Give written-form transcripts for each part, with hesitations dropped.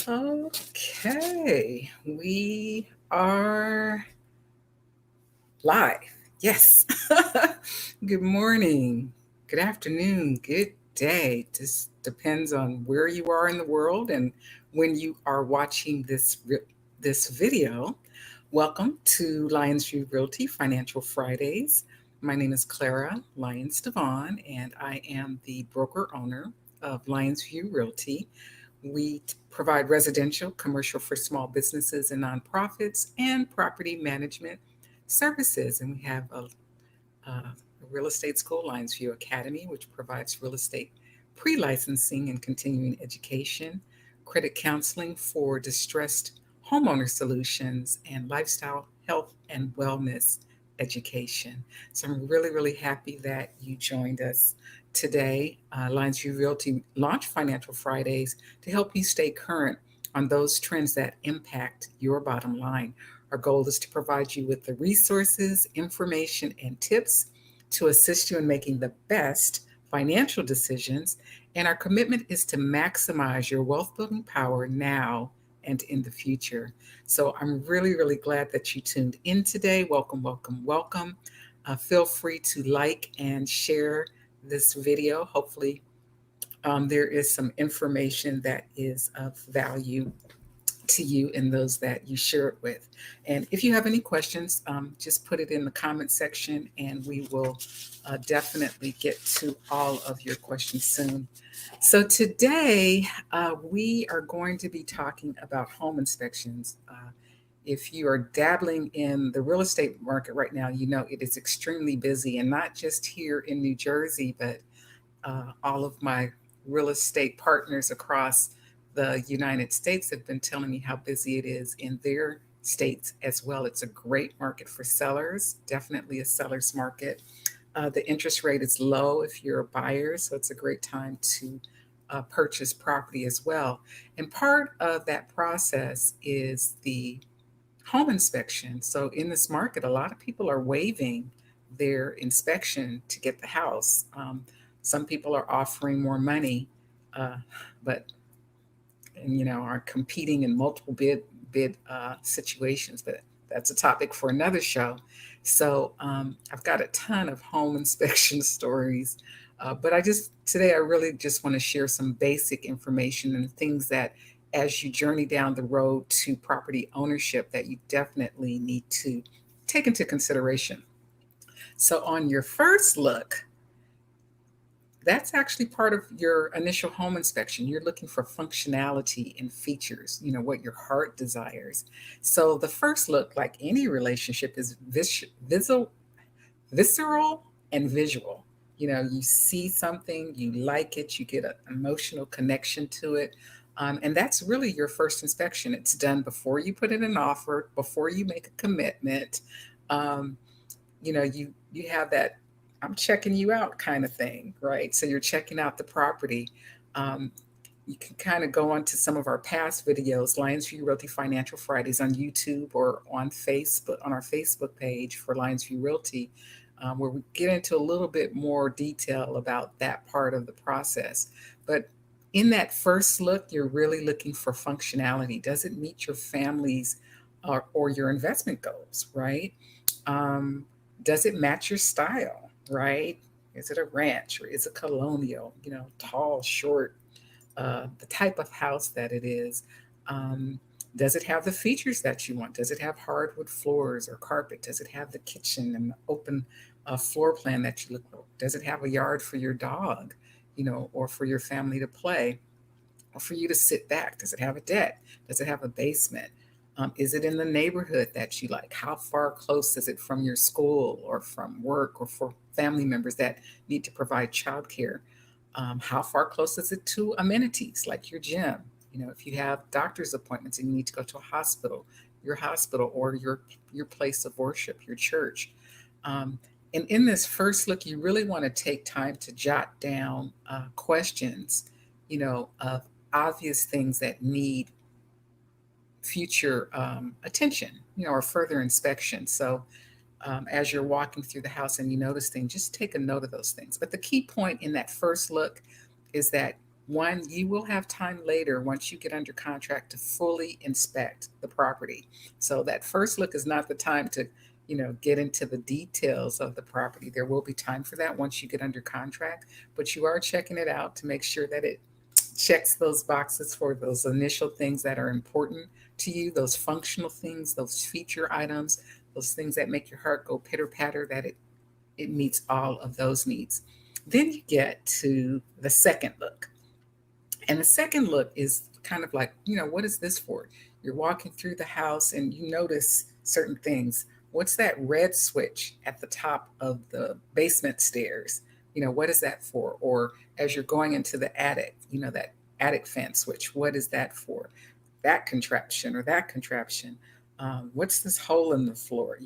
Okay, we are live. Yes. Good morning, good afternoon, good day. Just depends on where you are in the world and when you are watching this video. Welcome to Lyonsview Realty Financial Fridays. My name is Clara Lyons-DeVaughn, and I am the broker owner of Lyonsview Realty. We provide residential, commercial for small businesses and nonprofits, and property management services. And we have a real estate school, Lyonsview Academy, which provides real estate pre licensing and continuing education, credit counseling for distressed homeowner solutions, and lifestyle health and wellness education. So I'm really, really happy that you joined us today. Lyonsview Realty launched Financial Fridays to help you stay current on those trends that impact your bottom line. Our goal is to provide you with the resources, information, and tips to assist you in making the best financial decisions. And our commitment is to maximize your wealth building power now and in the future. So I'm really, really glad that you tuned in today. Welcome, welcome, welcome. Feel free to like and share this video. Hopefully, there is some information that is of value to you and those that you share it with. And if you have any questions, just put it in the comment section and we will definitely get to all of your questions soon. So today we are going to be talking about home inspections. If you are dabbling in the real estate market right now, you know it is extremely busy, and not just here in New Jersey, but all of my real estate partners across the United States have been telling me how busy it is in their states as well. It's a great market for sellers, definitely a seller's market. The interest rate is low if you're a buyer, so it's a great time to purchase property as well. And part of that process is the home inspection. So in this market, a lot of people are waiving their inspection to get the house. Some people are offering more money, but and are competing in multiple bid situations. But that's a topic for another show. So I've got a ton of home inspection stories, but I really just want to share some basic information and things that, as you journey down the road to property ownership, that you definitely need to take into consideration. So on your first look, that's actually part of your initial home inspection. You're looking for functionality and features, what your heart desires. So the first look, like any relationship, is visceral and visual. You see something, you like it, you get an emotional connection to it. And that's really your first inspection. It's done before you put in an offer, before you make a commitment. Um, you have that I'm checking you out kind of thing, right? So you're checking out the property. Um, you can kind of go on to some of our past videos, Lyonsview Realty Financial Fridays on YouTube or on Facebook, on our Facebook page for Lyonsview Realty, where we get into a little bit more detail about that part of the process. But in that first look, you're really looking for functionality. Does it meet your family's or your investment goals, right? Um, does it match your style, right? Is it a ranch or is it colonial? Tall, short, the type of house that it is. Um, does it have the features that you want? Does it have hardwood floors or carpet? Does it have the kitchen and the open floor plan that you look for? Does it have a yard for your dog, or for your family to play, or for you to sit back? Does it have a deck? Does it have a basement? Is it in the neighborhood that you like? How far close is it from your school or from work or for family members that need to provide childcare? How far close is it to amenities like your gym? If you have doctor's appointments and you need to go to a hospital, your hospital or your place of worship, your church. Um, and in this first look, you really want to take time to jot down questions, of obvious things that need future attention, or further inspection. So as you're walking through the house and you notice things, just take a note of those things. But the key point in that first look is that One, you will have time later once you get under contract to fully inspect the property. So that first look is not the time to, get into the details of the property. There will be time for that once you get under contract, but you are checking it out to make sure that it checks those boxes for those initial things that are important to you, those functional things, those feature items, those things that make your heart go pitter patter, that it meets all of those needs. Then you get to the second look. And the second look is kind of like, what is this for? You're walking through the house and you notice certain things. What's that red switch at the top of the basement stairs? What is that for? Or as you're going into the attic, that attic fan switch, what is that for? That contraption or that contraption. What's this hole in the floor?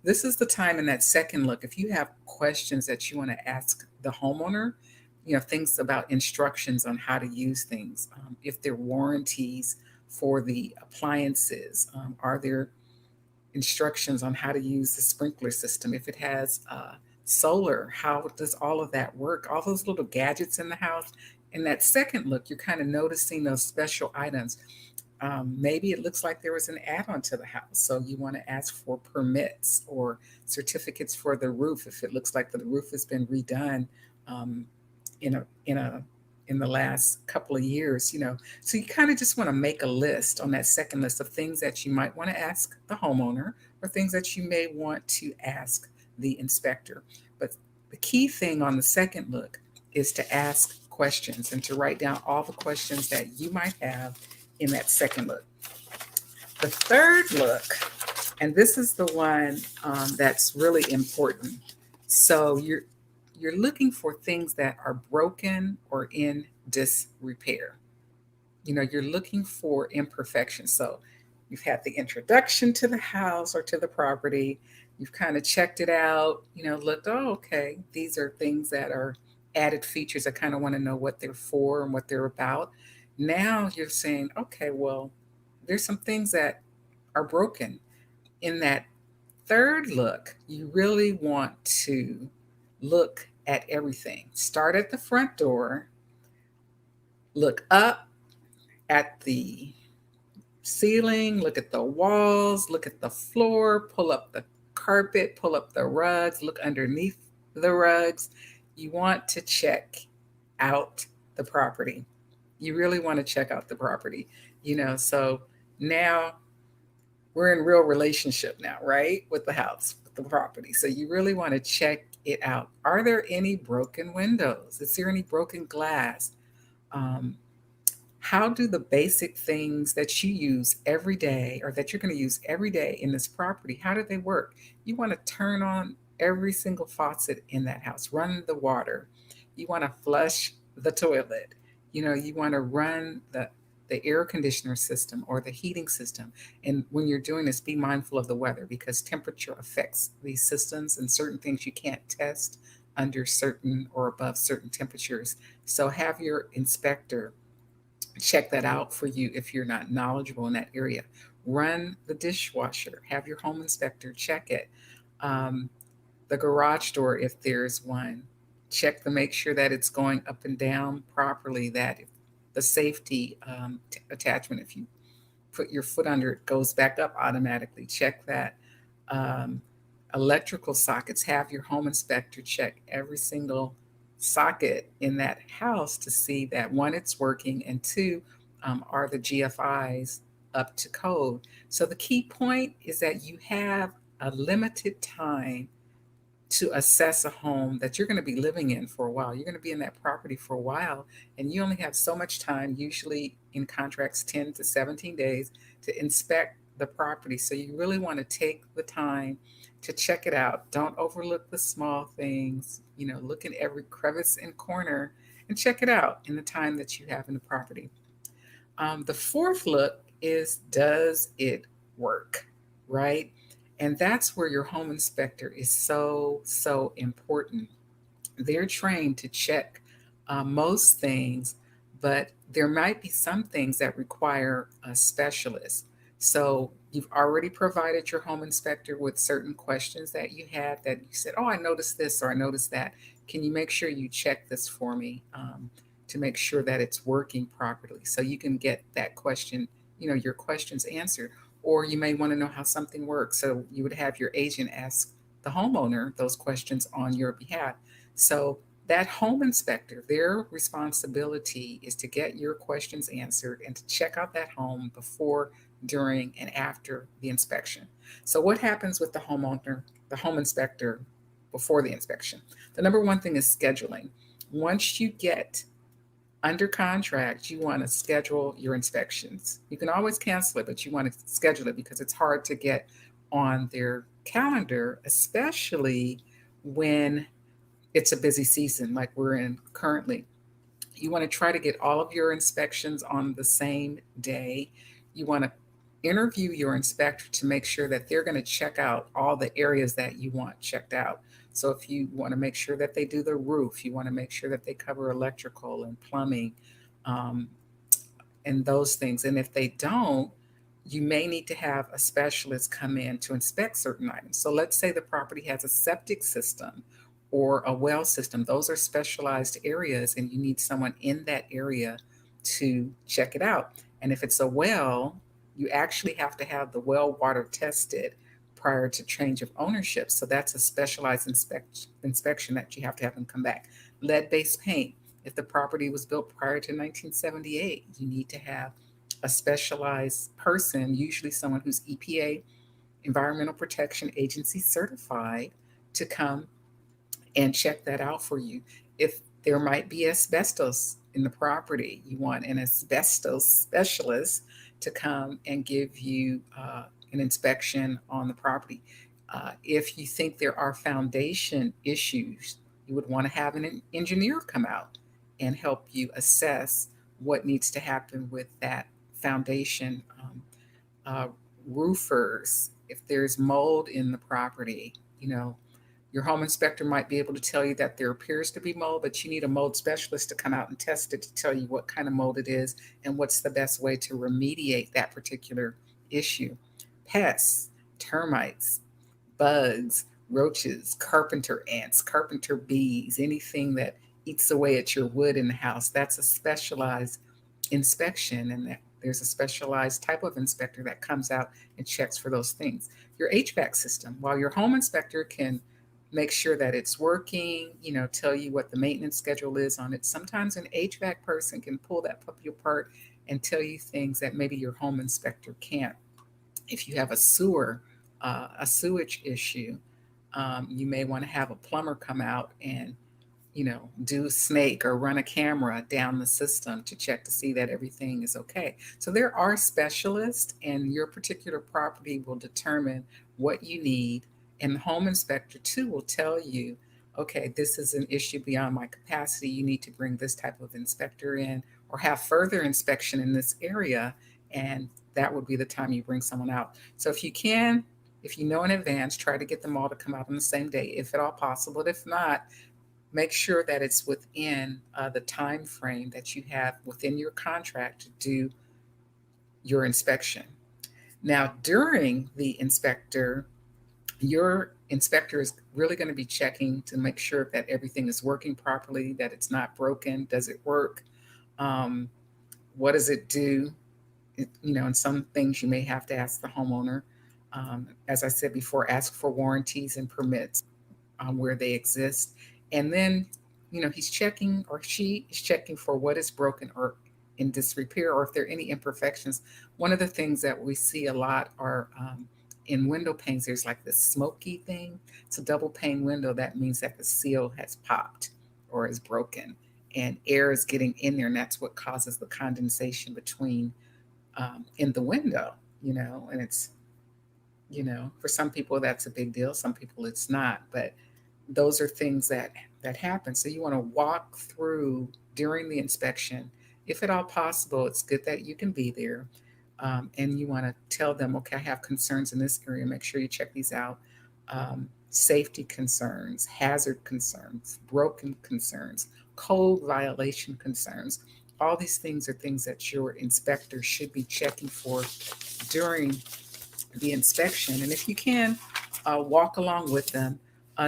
This is the time in that second look. If you have questions that you want to ask the homeowner, things about instructions on how to use things, if there are warranties for the appliances, are there instructions on how to use the sprinkler system, if it has solar, how does all of that work, all those little gadgets in the house. In that second look, you're kind of noticing those special items. Maybe it looks like there was an add-on to the house, so you want to ask for permits or certificates for the roof if it looks like the roof has been redone, um, in the last couple of years. So you kind of just want to make a list on that second list of things that you might want to ask the homeowner or things that you may want to ask the inspector. But the key thing on the second look is to ask questions and to write down all the questions that you might have in that second look. The third look, and this is the one that's really important. So you're looking for things that are broken or in disrepair. You're looking for imperfections. So you've had the introduction to the house or to the property. You've kind of checked it out, looked, oh, okay, these are things that are added features. I kind of want to know what they're for and what they're about. Now you're saying, okay, well, there's some things that are broken. In that third look, you really want to look at everything. Start at the front door, look up at the ceiling, look at the walls, look at the floor, pull up the carpet, pull up the rugs, look underneath the rugs. You want to check out the property. You really want to check out the property. So now we're in real relationship now, right? With the house, with the property. So you really want to check it out. Are there any broken windows? Is there any broken glass? Um, how do the basic things that you use every day or that you're going to use every day in this property, how do they work? You want to turn on every single faucet in that house, run the water. You want to flush the toilet. You want to run the air conditioner system or the heating system. And when you're doing this, be mindful of the weather because temperature affects these systems and certain things you can't test under certain or above certain temperatures. So have your inspector check that out for you if you're not knowledgeable in that area. Run the dishwasher, have your home inspector check it. Um, the garage door, if there's one, check to make sure that it's going up and down properly, that if the safety attachment, if you put your foot under it, goes back up automatically. Check that. Um, Electrical sockets, have your home inspector check every single socket in that house to see that one, it's working, and two, are the GFIs up to code. So the key point is that you have a limited time to assess a home that you're going to be living in for a while. You're going to be in that property for a while, and you only have so much time, usually in contracts, 10 to 17 days, to inspect the property. So you really want to take the time to check it out. Don't overlook the small things. Look in every crevice and corner and check it out in the time that you have in the property. The fourth look is, does it work? Right? And that's where your home inspector is so important. They're trained to check most things, but there might be some things that require a specialist. So you've already provided your home inspector with certain questions that you had that you said, oh, I noticed this or I noticed that. Can you make sure you check this for me to make sure that it's working properly. So you can get that question, your questions answered. Or you may want to know how something works. So you would have your agent ask the homeowner those questions on your behalf. So that home inspector, their responsibility is to get your questions answered and to check out that home before, during, and after the inspection. So what happens with the homeowner, the home inspector before the inspection? The number one thing is scheduling. Once you get under contract, you want to schedule your inspections. You can always cancel it, but you want to schedule it because it's hard to get on their calendar, especially when it's a busy season like we're in currently. You want to try to get all of your inspections on the same day. You want to interview your inspector to make sure that they're going to check out all the areas that you want checked out. So if you want to make sure that they do the roof, you want to make sure that they cover electrical and plumbing, um, and those things. And if they don't, you may need to have a specialist come in to inspect certain items. So let's say the property has a septic system or a well system. Those are specialized areas, and you need someone in that area to check it out. And if it's a well, you actually have to have the well water tested prior to change of ownership. So that's a specialized inspection that you have to have them come back. Lead-based paint. If the property was built prior to 1978, you need to have a specialized person, usually someone who's EPA, Environmental Protection Agency certified, to come and check that out for you. If there might be asbestos in the property, you want an asbestos specialist to come and give you an inspection on the property. If you think there are foundation issues, you would want to have an engineer come out and help you assess what needs to happen with that foundation. Uh, Roofers, if there's mold in the property, your home inspector might be able to tell you that there appears to be mold, but you need a mold specialist to come out and test it to tell you what kind of mold it is and what's the best way to remediate that particular issue. Pests, termites, bugs, roaches, carpenter ants, carpenter bees, anything that eats away at your wood in the house, that's a specialized inspection, and that there's a specialized type of inspector that comes out and checks for those things. Your HVAC system, while your home inspector can make sure that it's working, tell you what the maintenance schedule is on it, sometimes an HVAC person can pull that puppy apart and tell you things that maybe your home inspector can't. If you have a sewage issue, you may want to have a plumber come out and do snake or run a camera down the system to check to see that everything is okay. So there are specialists, and your particular property will determine what you need. And the home inspector too will tell you, okay, this is an issue beyond my capacity. You need to bring this type of inspector in or have further inspection in this area. And that would be the time you bring someone out. So if you can, if you know in advance, try to get them all to come out on the same day, if at all possible. If not, make sure that it's within the time frame that you have within your contract to do your inspection. Now, during the your inspector is really going to be checking to make sure that everything is working properly, that it's not broken. Does it work? Um, what does it do? And some things you may have to ask the homeowner. As I said before, ask for warranties and permits where they exist. And then, he's checking, or she is checking, for what is broken or in disrepair, or if there are any imperfections. One of the things that we see a lot are in window panes, there's like this smoky thing. It's a double pane window. That means that the seal has popped or is broken, and air is getting in there, and that's what causes the condensation between in the window, and it's, for some people that's a big deal. Some people it's not, but those are things that happen. So you want to walk through during the inspection. If at all possible, it's good that you can be there. And you want to tell them, okay, I have concerns in this area. Make sure you check these out. Safety concerns, hazard concerns, broken concerns, code violation concerns. All these things are things that your inspector should be checking for during the inspection. And if you can, walk along with them.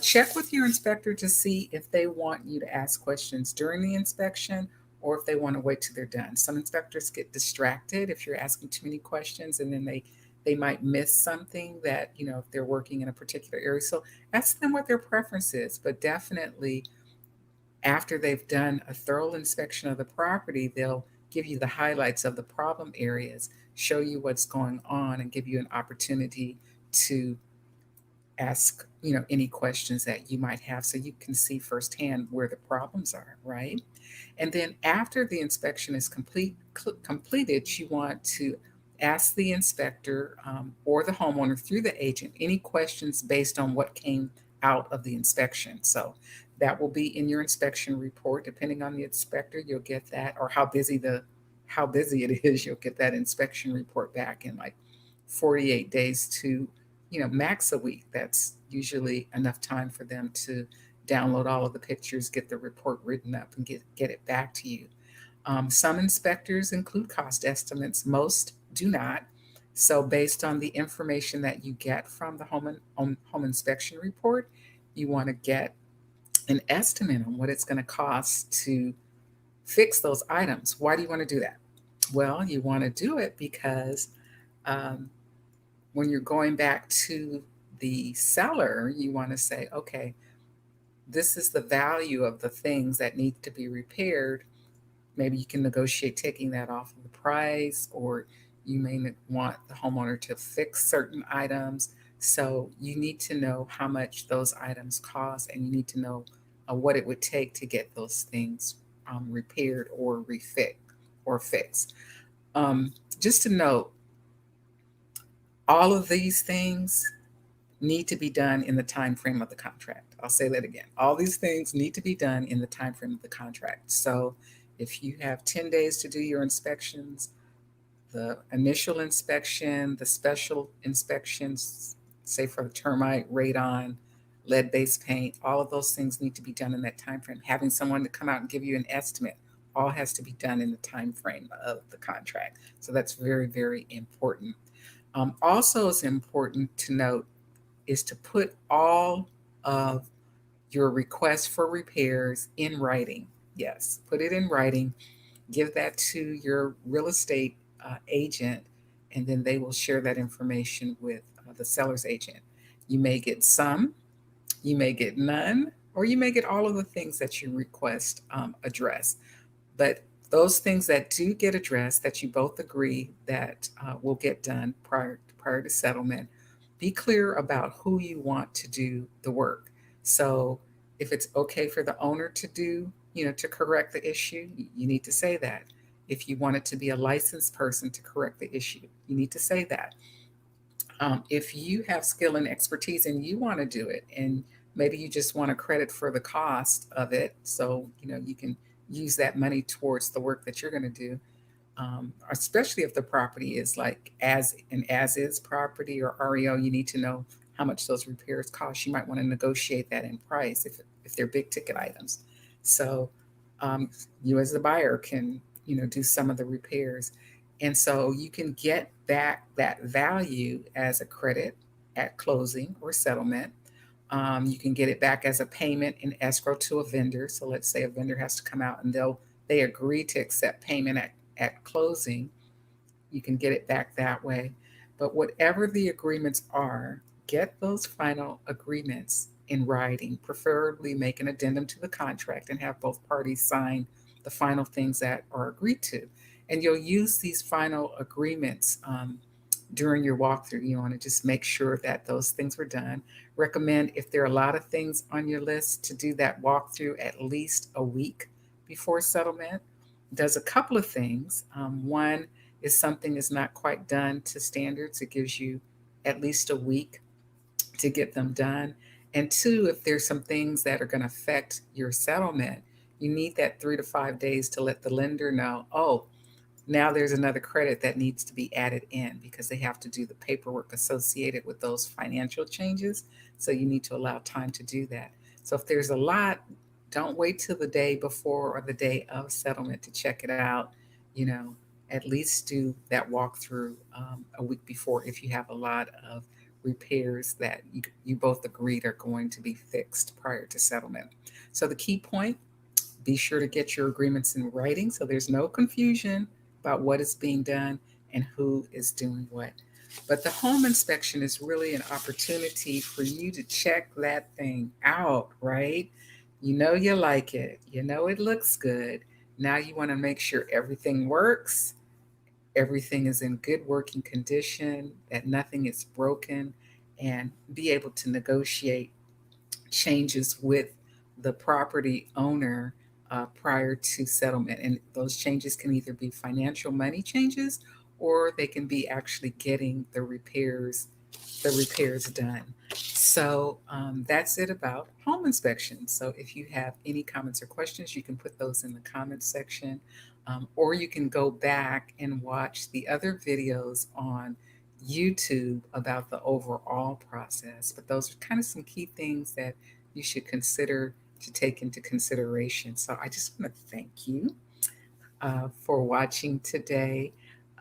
Check with your inspector to see if they want you to ask questions during the inspection or if they want to wait till they're done. Some inspectors get distracted if you're asking too many questions, and then they might miss something that, if they're working in a particular area. So ask them what their preference is, but definitely after they've done a thorough inspection of the property, they'll give you the highlights of the problem areas, show you what's going on, and give you an opportunity to ask, any questions that you might have so you can see firsthand where the problems are, right? And then after the inspection is completed, you want to ask the inspector or the homeowner through the agent any questions based on what came out of the inspection. So that will be in your inspection report. Depending on the inspector, you'll get that, or how busy it is, you'll get that inspection report back in like 48 days to, max a week. That's usually enough time for them to download all of the pictures, get the report written up, and get it back to you. Some inspectors include cost estimates, most do not. So, based on the information that you get from the home inspection report, you want to get an estimate on what it's going to cost to fix those items. Why do you want to do that? Well, you want to do it because um, when you're going back to the seller, you want to say, okay, this is the value of the things that need to be repaired. Maybe you can negotiate taking that off of the price, or you may want the homeowner to fix certain items. So you need to know how much those items cost, and you need to know what it would take to get those things repaired or fixed. Just to note, all of these things need to be done in the time frame of the contract. I'll say that again. All these things need to be done in the time frame of the contract. So if you have 10 days to do your inspections, the initial inspection, the special inspections, say for the termite, radon, lead-based paint, all of those things need to be done in that time frame. Having someone to come out and give you an estimate, all has to be done in the time frame of the contract. So that's very, very important. Also, it's important to note is to put all of your requests for repairs in writing. Yes, put it in writing. Give that to your real estate agent, and then they will share that information with the seller's agent. You may get some, you may get none, or you may get all of the things that you request addressed. But those things that do get addressed, that you both agree that will get done prior to settlement, be clear about who you want to do the work. So if it's okay for the owner to do, to correct the issue, you need to say that. If you want it to be a licensed person to correct the issue, you need to say that. If you have skill and expertise and you want to do it, and maybe you just want a credit for the cost of it, so you can use that money towards the work that you're going to do. Especially if the property is like as is property or REO, you need to know how much those repairs cost. You might want to negotiate that in price if they're big ticket items. So you as the buyer can do some of the repairs, and so you can get back that value as a credit at closing or settlement. You can get it back as a payment in escrow to a vendor. So let's say a vendor has to come out and they agree to accept payment at closing. You can get it back that way. But whatever the agreements are, get those final agreements in writing, preferably make an addendum to the contract and have both parties sign the final things that are agreed to. And you'll use these final agreements during your walkthrough. You want to just make sure that those things were done. Recommend, if there are a lot of things on your list, to do that walkthrough at least a week before settlement. Does a couple of things. One is something is not quite done to standards, it gives you at least a week to get them done. And two, if there's some things that are going to affect your settlement, you need that 3 to 5 days to let the lender know, oh, now there's another credit that needs to be added in, because they have to do the paperwork associated with those financial changes. So you need to allow time to do that. So if there's a lot, don't wait till the day before or the day of settlement to check it out. You know, at least do that walkthrough a week before if you have a lot of repairs that you both agreed are going to be fixed prior to settlement. So the key point: Be sure to get your agreements in writing so there's no confusion about what is being done and who is doing what. But the home inspection is really an opportunity for you to check that thing out, right? You know you like it. You know it looks good. Now you want to make sure everything works, everything is in good working condition, that nothing is broken, and be able to negotiate changes with the property owner prior to settlement. And those changes can either be financial money changes or they can be actually getting the repairs done. So that's it about home inspection. So if you have any comments or questions, you can put those in the comments section, or you can go back and watch the other videos on YouTube about the overall process. But those are kind of some key things that you should consider to take into consideration. So I just want to thank you for watching today.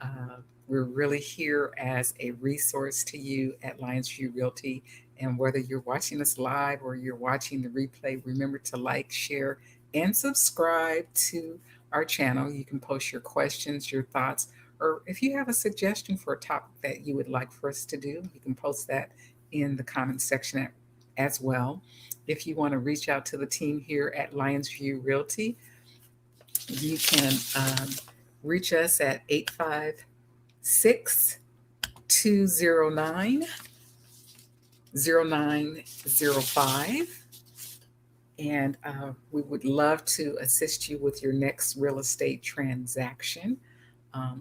Uh, we're really here as a resource to you at Lyonsview Realty. And whether you're watching us live or you're watching the replay, remember to like, share, and subscribe to our channel. You can post your questions, your thoughts, or if you have a suggestion for a topic that you would like for us to do, you can post that in the comment section as well. If you want to reach out to the team here at Lyonsview Realty, you can reach us at 856 209 0905. And we would love to assist you with your next real estate transaction.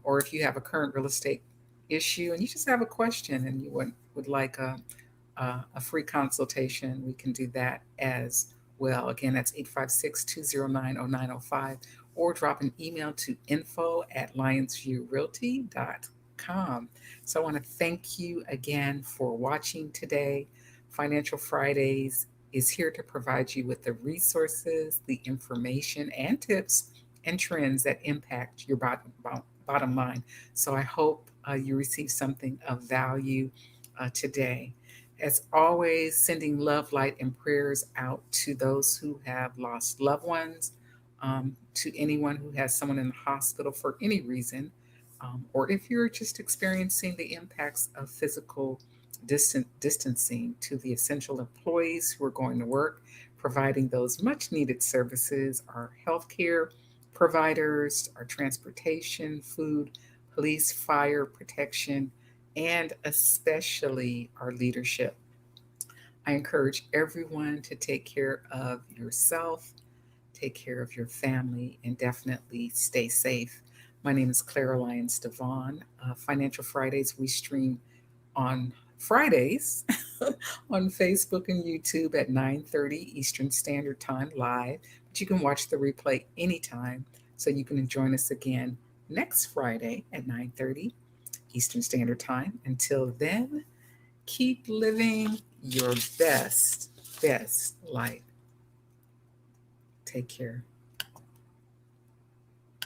Or if you have a current real estate issue and you just have a question and you would like a free consultation, we can do that as well. Again, that's 856 209 0905, or drop an email to info@lionsviewrealty.com. So I want to thank you again for watching today. Financial Fridays is here to provide you with the resources, the information, and tips and trends that impact your bottom line. So I hope you receive something of value today. As always, sending love, light, and prayers out to those who have lost loved ones, to anyone who has someone in the hospital for any reason, or if you're just experiencing the impacts of physical distancing, to the essential employees who are going to work, providing those much needed services, our healthcare providers, our transportation, food, police, fire protection, and especially our leadership. I encourage everyone to take care of yourself, take care of your family, and definitely stay safe. My name is Clara Lyons-DeVaughn. Financial Fridays, we stream on Fridays on Facebook and YouTube at 9:30 Eastern Standard Time live. But you can watch the replay anytime, so you can join us again next Friday at 9:30 Eastern Standard Time. Until then, keep living your best life. Take care.